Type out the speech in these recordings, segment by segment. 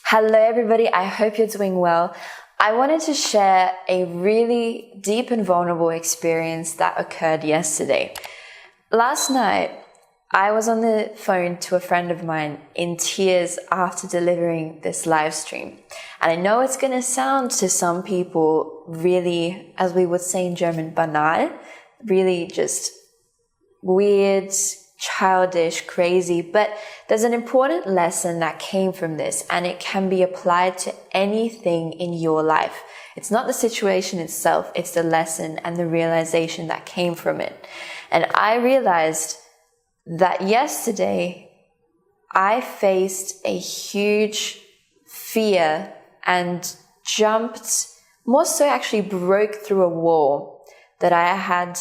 Hello everybody, I hope you're doing well. I wanted to share a really deep and vulnerable experience that occurred yesterday. Last night, I was on the phone to a friend of mine in tears after delivering this live stream. And I know it's going to sound to some people really, as we would say in German, banal, really just weird, childish, crazy, but there's an important lesson that came from this, and it can be applied to anything in your life. It's not the situation itself, it's the lesson and the realization that came from it. And I realized that yesterday I faced a huge fear and more so actually broke through a wall that I had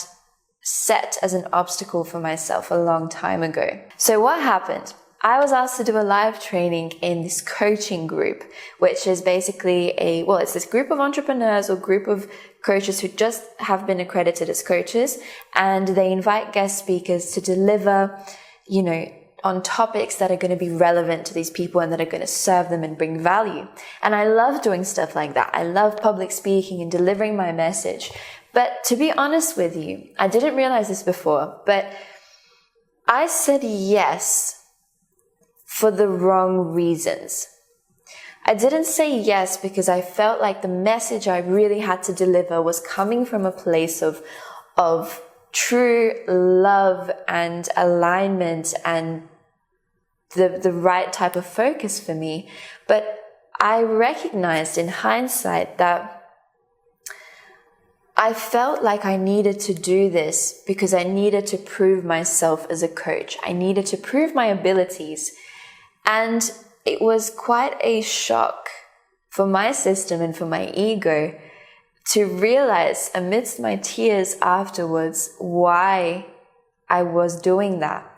set as an obstacle for myself a long time ago. So what happened? I was asked to do a live training in this coaching group, which is basically it's this group of entrepreneurs or group of coaches who just have been accredited as coaches, and they invite guest speakers to deliver, on topics that are going to be relevant to these people and that are going to serve them and bring value. And I love doing stuff like that. I love public speaking and delivering my message. But to be honest with you, I didn't realize this before, but I said yes for the wrong reasons. I didn't say yes because I felt like the message I really had to deliver was coming from a place of true love and alignment and the right type of focus for me. But I recognized in hindsight that I felt like I needed to do this because I needed to prove myself as a coach. I needed to prove my abilities. And it was quite a shock for my system and for my ego to realize amidst my tears afterwards why I was doing that.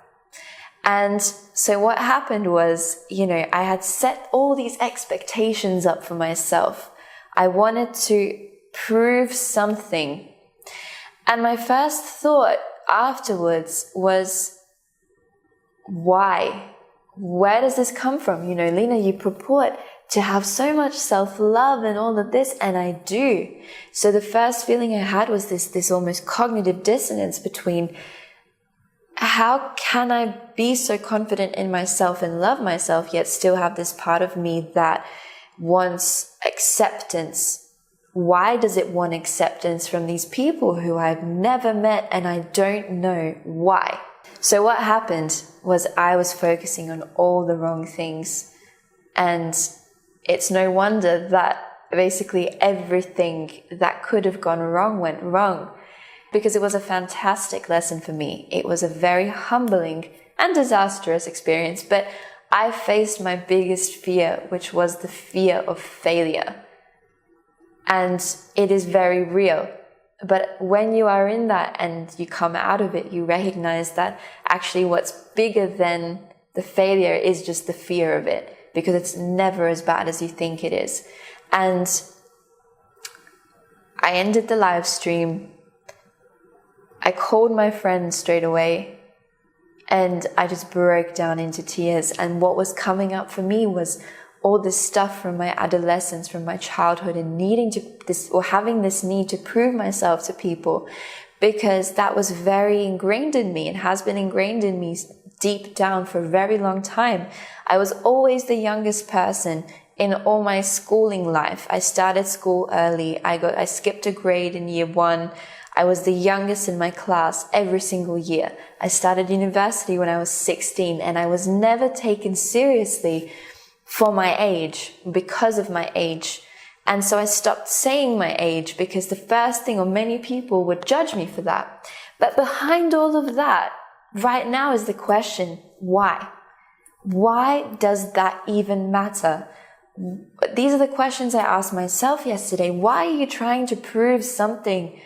And so what happened was, I had set all these expectations up for myself. I wanted to prove something. And my first thought afterwards was, why? Where does this come from? Lina, you purport to have so much self-love and all of this, and I do. So the first feeling I had was this almost cognitive dissonance between how can I be so confident in myself and love myself, yet still have this part of me that wants acceptance. Why does it want acceptance from these people who I've never met and I don't know why? So what happened was I was focusing on all the wrong things, and it's no wonder that basically everything that could have gone wrong went wrong, because it was a fantastic lesson for me. It was a very humbling and disastrous experience, but I faced my biggest fear, which was the fear of failure. And it is very real. But when you are in that and you come out of it, you recognize that actually what's bigger than the failure is just the fear of it, because it's never as bad as you think it is. And I ended the live stream. I called my friend straight away and I just broke down into tears. And what was coming up for me was all this stuff from my adolescence, from my childhood, and having this need to prove myself to people, because that was very ingrained in me and has been ingrained in me deep down for a very long time. I was always the youngest person in all my schooling life. I started school early. I skipped a grade in year 1. I was the youngest in my class every single year. I started university when I was 16, and I was never taken seriously for my age, because of my age. And so I stopped saying my age, because the first thing, or many people would judge me for that. But behind all of that, right now is the question, why? Why does that even matter? These are the questions I asked myself yesterday. Why are you trying to prove something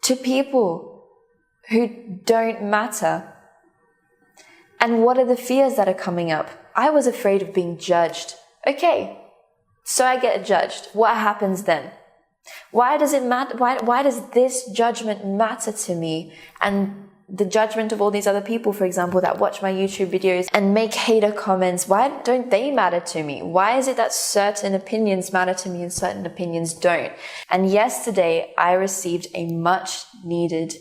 to people who don't matter? And what are the fears that are coming up? I was afraid of being judged. Okay, so I get judged. What happens then? Why does it matter? Why does this judgment matter to me? And the judgment of all these other people, for example, that watch my YouTube videos and make hater comments. Why don't they matter to me? Why is it that certain opinions matter to me and certain opinions don't? And yesterday I received a much needed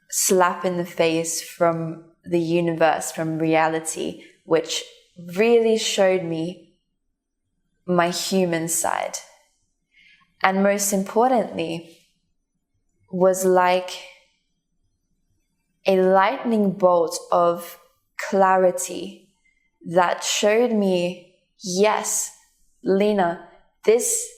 slap in the face from the universe, from reality, which really showed me my human side. And most importantly, was like a lightning bolt of clarity that showed me, yes, Lina, this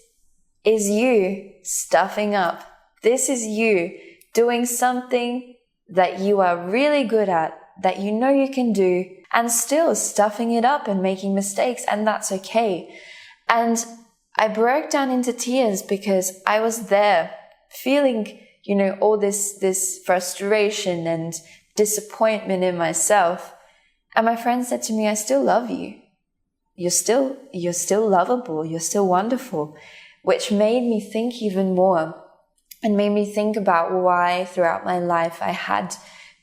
is you stuffing up. This is you doing something that you are really good at, that you know you can do, and still stuffing it up and making mistakes, and that's okay. And I broke down into tears because I was there feeling, all this frustration and disappointment in myself. And my friend said to me, I still love you. You're still lovable. You're still wonderful, which made me think even more and made me think about why throughout my life I had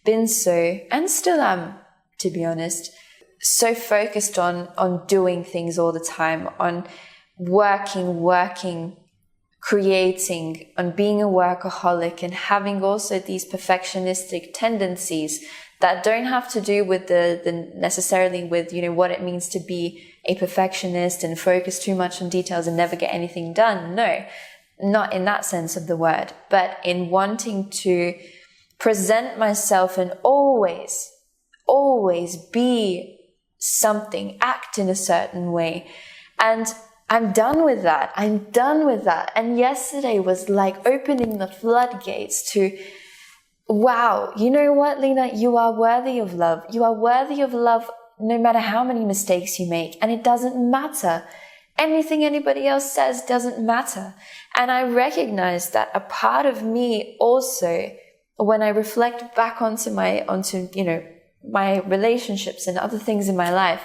been so, and still am, to be honest, so focused on doing things all the time, on working, creating, on being a workaholic, and having also these perfectionistic tendencies that don't have to do with the necessarily with, what it means to be a perfectionist and focus too much on details and never get anything done. No, not in that sense of the word, but in wanting to present myself and always be something, act in a certain way. And I'm done with that. And yesterday was like opening the floodgates to, wow, you know what, Lina? You are worthy of love. You are worthy of love no matter how many mistakes you make. And it doesn't matter. Anything anybody else says doesn't matter. And I recognize that a part of me also, when I reflect back onto my relationships and other things in my life,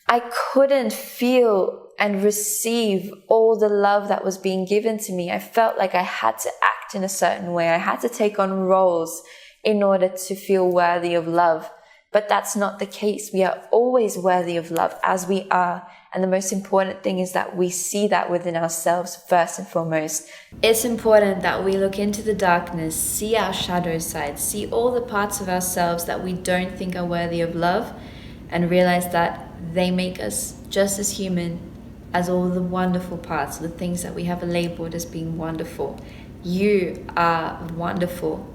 I couldn't feel and receive all the love that was being given to me. I felt like I had to act in a certain way. I had to take on roles in order to feel worthy of love. But that's not the case. We are always worthy of love as we are. And the most important thing is that we see that within ourselves first and foremost. It's important that we look into the darkness, see our shadow side, see all the parts of ourselves that we don't think are worthy of love, and realize that they make us just as human as all the wonderful parts, the things that we have labeled as being wonderful. You are wonderful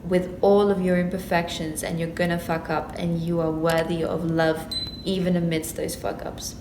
with all of your imperfections, and you're gonna fuck up, and you are worthy of love even amidst those fuck ups.